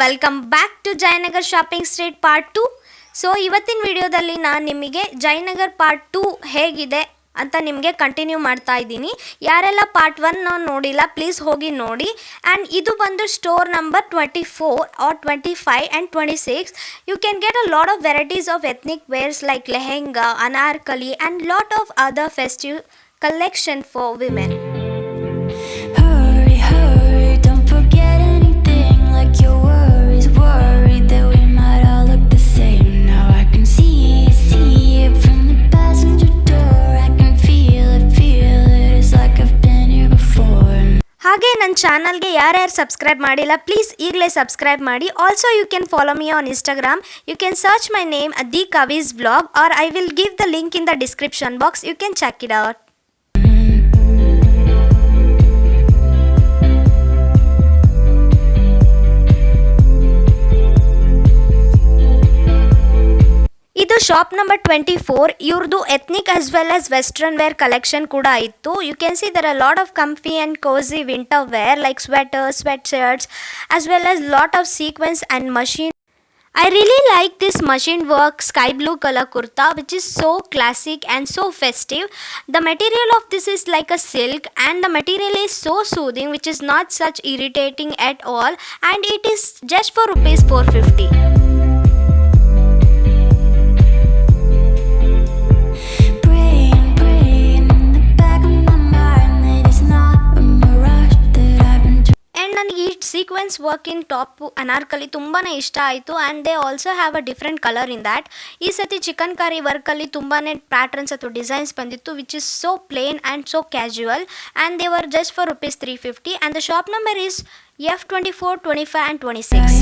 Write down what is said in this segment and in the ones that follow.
Welcome back to Jayanagar shopping street part 2. So ಇವತ್ತಿನ ವಿಡಿಯೋದಲ್ಲಿ ನಾನು ನಿಮಗೆ ಜಯನಗರ್ ಪಾರ್ಟ್ 2 ಹೇಗಿದೆ ಅಂತ ನಿಮಗೆ ಕಂಟಿನ್ಯೂ ಮಾಡ್ತಾ ಇದ್ದೀನಿ. ಯಾರೆಲ್ಲ ಪಾರ್ಟ್ 1 ನೋಡಿಲ್ಲ ಪ್ಲೀಸ್ ಹೋಗಿ ನೋಡಿ. ಆ್ಯಂಡ್ ಇದು ಬಂದು store number 24 or 25 and 26. You can get a lot of varieties of ethnic wears like lehenga, anarkali and lot of other festive collection for women. Hurry, hurry, don't forget anything, like your worries, worried that we might all look the same. Now I can see it from the passenger door. I can feel it, it's like I've been here before. ಹಾಗೆ ನನ್ನ ಚಾನಲ್ಗೆ ಯಾರ್ಯಾರು subscribe ಮಾಡಿಲ್ಲ please ಈಗಲೇ subscribe ಮಾಡಿ. Also you can follow me on Instagram. You can search my name the Kavi's blog or I will give the link in the description box. You can check it out. ಇದು shop number 24. ಇವ್ರದ್ದು ethnic as well as western wear collection ಕೂಡ ಇತ್ತು. You can see there are lot of comfy and cosy winter wear like sweaters, sweat shirts as well as lot of sequence and machine. I really like this machine work sky blue color kurta which is so classic and so festive. The material of this is like a silk and the material is so soothing which is not such irritating at all, and it is just for rupees 450. ನನಗೆ ಈ sequence work in top Anarkali ತುಂಬಾ ಇಷ್ಟ ಆಯಿತು. And they also have a different colour in that. ಈ ಸತಿ chicken curry ವರ್ಕಲ್ಲಿ ತುಂಬಾ patterns ಅಥವಾ designs ಬಂದಿತ್ತು which is so plain and so casual, and they were just for rupees 350. And the shop number is F24, 25 and 26.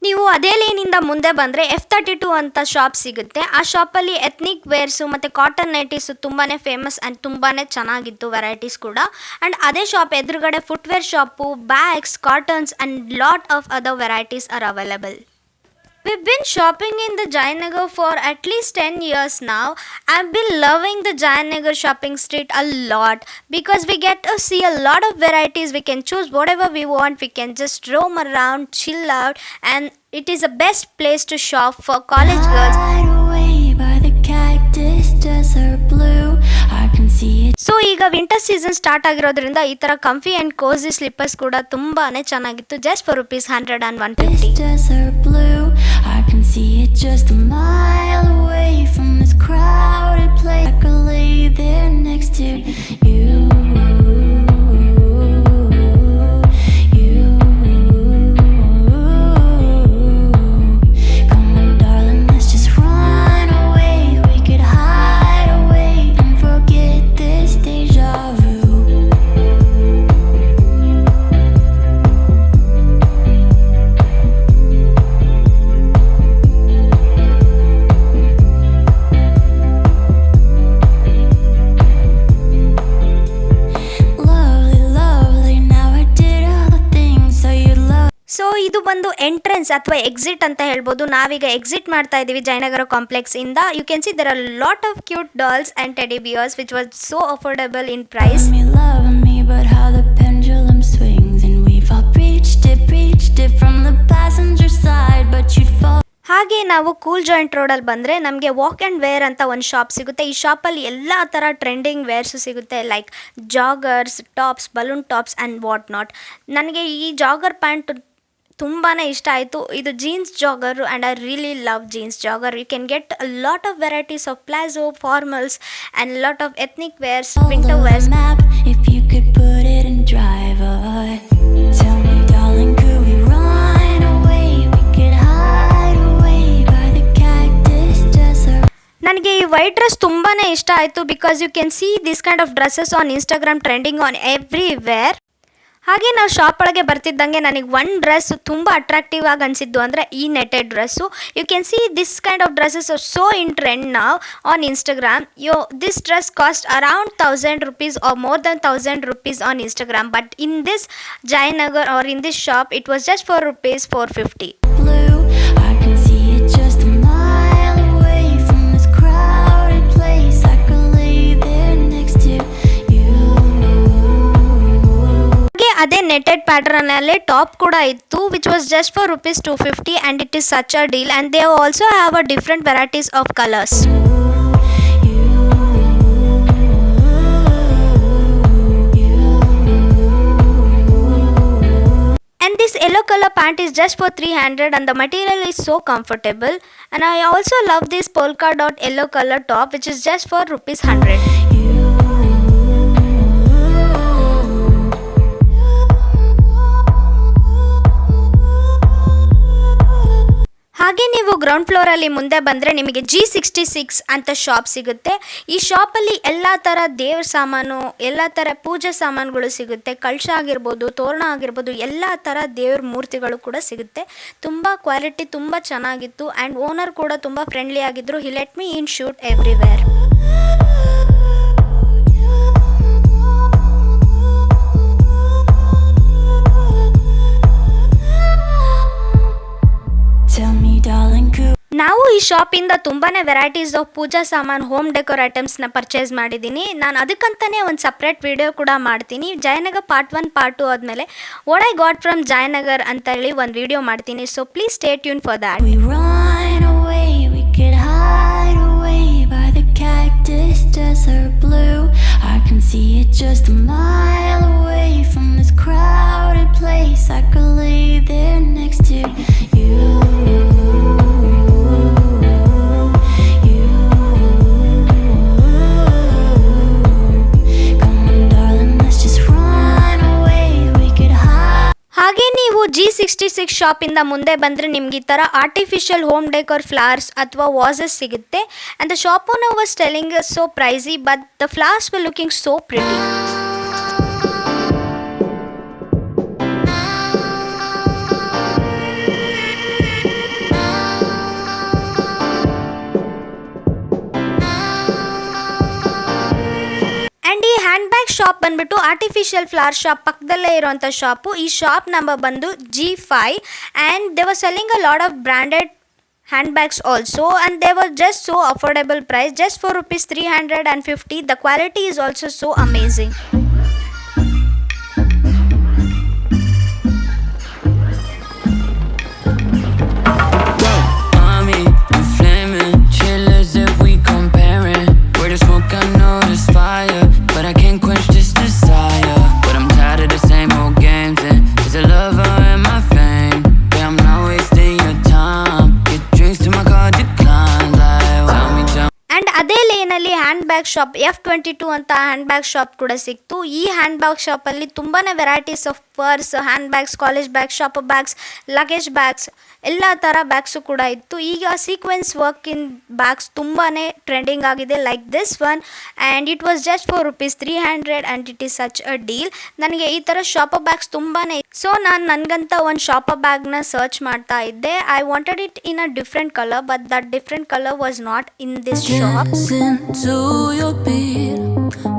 ನೀವು ಅದೇ ಲೇನಿಂದ ಮುಂದೆ ಬಂದರೆ F32 ಅಂತ ಶಾಪ್ ಸಿಗುತ್ತೆ. ಆ ಶಾಪಲ್ಲಿ ಎಥ್ನಿಕ್ ವೇರ್ಸು ಮತ್ತು ಕಾಟನ್ ನೈಟೀಸು ತುಂಬಾ ಫೇಮಸ್ ಆ್ಯಂಡ್ ತುಂಬಾ ಚೆನ್ನಾಗಿತ್ತು ವೆರೈಟೀಸ್ ಕೂಡ. ಆ್ಯಂಡ್ ಅದೇ ಶಾಪ್ ಎದುರುಗಡೆ footwear shop, bags, cottons and lot of other varieties are available. We've been shopping in the Jayanagar for at least 10 years now. I've been loving the Jayanagar shopping street a lot because we get to see a lot of varieties. We can choose whatever we want. We can just roam around, chill out, and it is the best place to shop for college girls. So ಈಗ winter season start ಆಗಿರೋದ್ರಿಂದ ಈ ಥರ ಕಂಫಿ and Kosi slippers ಕೂಡ ತುಂಬಾ ಚೆನ್ನಾಗಿತ್ತು. Just for rupees 100 and 150. I can see it just a mile away from this crowded place. I could lay there next to you. So ಇದು ಬಂದು entrance ಅಥವಾ exit ಅಂತ ಹೇಳ್ಬೋದು. ನಾವೀಗ ಎಕ್ಸಿಟ್ ಮಾಡ್ತಾ ಇದ್ದೀವಿ ಜಯನಗರ ಕಾಂಪ್ಲೆಕ್ಸ್ ಇಂದ. You can see there are lot of cute dolls and teddy bears which was so affordable in price. ಹಾಗೆ ನಾವು ಕೂಲ್ ಜಾಯಿಂಟ್ ರೋಡಲ್ಲಿ ಬಂದರೆ ನಮಗೆ ವಾಕ್ ಆ್ಯಂಡ್ ವೇರ್ ಅಂತ ಒಂದು ಶಾಪ್ ಸಿಗುತ್ತೆ. ಈ ಶಾಪಲ್ಲಿ ಎಲ್ಲ ಥರ ಟ್ರೆಂಡಿಂಗ್ ವೇರ್ಸು ಸಿಗುತ್ತೆ like joggers, tops, balloon tops and what not. ನನಗೆ ಈ ಜಾಗರ್ ಪ್ಯಾಂಟ್ ತುಂಬಾ ಇಷ್ಟ ಆಯಿತು. ಇದು jeans jogger and I really love jeans jogger. You can get a lot of varieties of palazzo, formals and lot of ethnic wears, winter wears. ನನಗೆ ಈ white dress ತುಂಬಾ ಇಷ್ಟ ಆಯಿತು because you can see this kind of dresses on Instagram trending on everywhere. ಹಾಗೆ ನಾವು shop ಒಳಗೆ ಬರ್ತಿದ್ದಂಗೆ ನನಗೆ ಒಂದು ಡ್ರೆಸ್ ತುಂಬ ಅಟ್ರಾಕ್ಟಿವ್ ಆಗಿ ಅನಿಸಿದ್ದು ಅಂದರೆ ಈ netted dress. You can see this kind of dresses are so in trend now on Instagram. This dress cost around 1000 rupees or more than 1000 rupees on Instagram, but in this Jayanagar or in this shop it was just for rupees 450. Blue, I can see it. ಅದೇ netted ಪ್ಯಾಟರ್ನಲ್ಲೇ top ಕೂಡ ಇತ್ತು which was just for ₹250 and it is such a deal and they also have a different varieties of colours. And this yellow color pant is just for 300 and the material is so comfortable. And I also love this polka dot yellow color top which is just for ₹100. ಹಾಗೆ ನೀವು ground ಫ್ಲೋರಲ್ಲಿ ಮುಂದೆ ಬಂದರೆ ನಿಮಗೆ G66 ಅಂತ shop ಸಿಗುತ್ತೆ. ಈ ಶಾಪಲ್ಲಿ ಎಲ್ಲ ಥರ ದೇವ್ರ ಸಾಮಾನು, ಎಲ್ಲ ಥರ ಪೂಜೆ ಸಾಮಾನುಗಳು ಸಿಗುತ್ತೆ. ಕಳಶ ಆಗಿರ್ಬೋದು, ತೋರಣ ಆಗಿರ್ಬೋದು, ಎಲ್ಲ ಥರ ದೇವ್ರ ಮೂರ್ತಿಗಳು ಕೂಡ ಸಿಗುತ್ತೆ. ತುಂಬ ಕ್ವಾಲಿಟಿ ತುಂಬ ಚೆನ್ನಾಗಿತ್ತು ಆ್ಯಂಡ್ ಓನರ್ ಕೂಡ ತುಂಬ ಫ್ರೆಂಡ್ಲಿ ಆಗಿದ್ದರು. He let me in shoot everywhere. ನಾವು ಈ ಶಾಪಿಂದ ತುಂಬಾ ವೆರೈಟೀಸ್ ಆಫ್ ಪೂಜಾ ಸಾಮಾನು, ಹೋಮ್ ಡೆಕೋರ್ ಐಟಮ್ಸ್ನ ಪರ್ಚೇಸ್ ಮಾಡಿದ್ದೀನಿ. ನಾನು ಅದಕ್ಕಂತಲೇ ಒಂದು ಸಪ್ರೇಟ್ ವಿಡಿಯೋ ಕೂಡ ಮಾಡ್ತೀನಿ. ಜಯನಗರ್ ಪಾರ್ಟ್ 1 ಪಾರ್ಟ್ 2 ಆದಮೇಲೆ what I got from Jayanagar ಅಂತ ಹೇಳಿ ಒಂದು ವಿಡಿಯೋ ಮಾಡ್ತೀನಿ. So please stay tune for that. We run away, we could hide away by the cactus desert blue. I can see it just a mile away from this crowded place. I could lay there next to you. ಹಾಗೆ ನೀವು G66 ಶಾಪಿಂದ ಮುಂದೆ ಬಂದರೆ ನಿಮ್ಗೆ ಈ ಥರ artificial home decor flowers ಅಥವಾ vases ಸಿಗುತ್ತೆ. And the shop owner was telling so pricey but the flowers were looking so pretty. And ಈ ಹ್ಯಾಂಡ್ ಬ್ಯಾಗ್ ಶಾಪ್ ಬಂದ್ಬಿಟ್ಟು ಆರ್ಟಿಫಿಷಿಯಲ್ ಫ್ಲವರ್ ಶಾಪ್ ಪಕ್ಕದಲ್ಲೇ ಇರೋಂಥ ಶಾಪು. ಈ ಶಾಪ್ ನಂಬರ್ ಬಂದು G5 and they were selling a lot of branded handbags also and they were just so affordable price, just for ₹350. The quality is also so amazing. Mommy, you flaming, chill as if we comparing. Where the smoke, I know there's fire, but I can't quench this desire. But I'm tired of the same old games, and there's a lover in my fame. Yeah, I'm not wasting your time. Get drinks to my car decline. Like, tell me. And ಅದೇ ಲೇನಲ್ಲಿ hand bag shop F22 ಅಂತ hand bag shop ಕೂಡ ಸಿಕ್ತು. ಈ hand bag ಶಾಪಲ್ಲಿ ತುಂಬಾ varieties of purse, hand bags, college bags, shopper bags, luggage bags, ಎಲ್ಲ ಥರ bags ಕೂಡ ಇತ್ತು. ಈಗ ಸೀಕ್ವೆನ್ಸ್ ವರ್ಕ್ ಇನ್ ಬ್ಯಾಗ್ಸ್ ತುಂಬಾ ಟ್ರೆಂಡಿಂಗ್ ಆಗಿದೆ like this one and it was just for ₹300 and it is such a deal. ನನಗೆ ಈ ಥರ ಶಾಪರ್ ಬ್ಯಾಗ್ಸ್ ತುಂಬಾ ಸೊ ನಾನು ನನಗಂತ ಒಂದು ಶಾಪರ್ ಬ್ಯಾಗ್ನ ಸರ್ಚ್ ಮಾಡ್ತಾ ಇದ್ದೆ. I wanted it in a different colour but that different colour was not in this shop. Listen to your beat,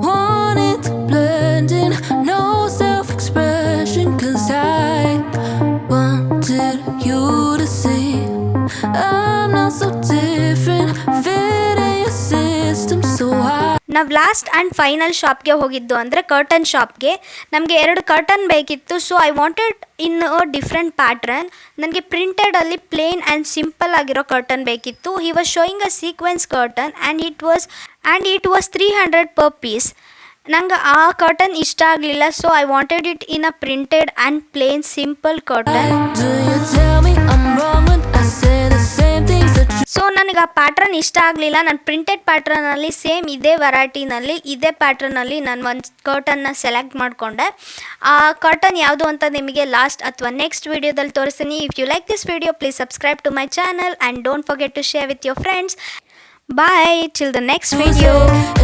want it to blend in, no self-expression, 'cause I wanted you to see I'm not so different, fit in your system, so ನಾವು last and final ಶಾಪ್ಗೆ ಹೋಗಿದ್ದು ಅಂದರೆ curtain ಶಾಪ್ಗೆ. ನಮಗೆ 2 curtain ಬೇಕಿತ್ತು. So I wanted in a different pattern. ನನಗೆ ಪ್ರಿಂಟೆಡಲ್ಲಿ plain and simple ಆಗಿರೋ ಕರ್ಟನ್ ಬೇಕಿತ್ತು. He was showing a sequence curtain and it was 300 per piece. ನಂಗೆ ಆ ಕರ್ಟನ್ ಇಷ್ಟ ಆಗಲಿಲ್ಲ. So I wanted it in a printed and plain simple curtain. do you tell me I'm wrong when I say the same things that you so ನನಗೆ ಆ pattern ಇಷ್ಟ ಆಗಲಿಲ್ಲ. ನಾನು printed ಪ್ಯಾಟ್ರನಲ್ಲಿ same ಇದೇ ವೆರೈಟಿನಲ್ಲಿ ಇದೇ ಪ್ಯಾಟ್ರನಲ್ಲಿ ನಾನು ಒಂದು ಕರ್ಟನ್ನ ಸೆಲೆಕ್ಟ್ ಮಾಡಿಕೊಂಡೆ. ಆ ಕರ್ಟನ್ ಯಾವುದು ಅಂತ ನಿಮಗೆ ಲಾಸ್ಟ್ ಅಥವಾ ನೆಕ್ಸ್ಟ್ ವಿಡಿಯೋದಲ್ಲಿ ತೋರಿಸ್ತೀನಿ. If you like this video please subscribe to my channel and don't forget to share with your friends. Bye till the next video. say?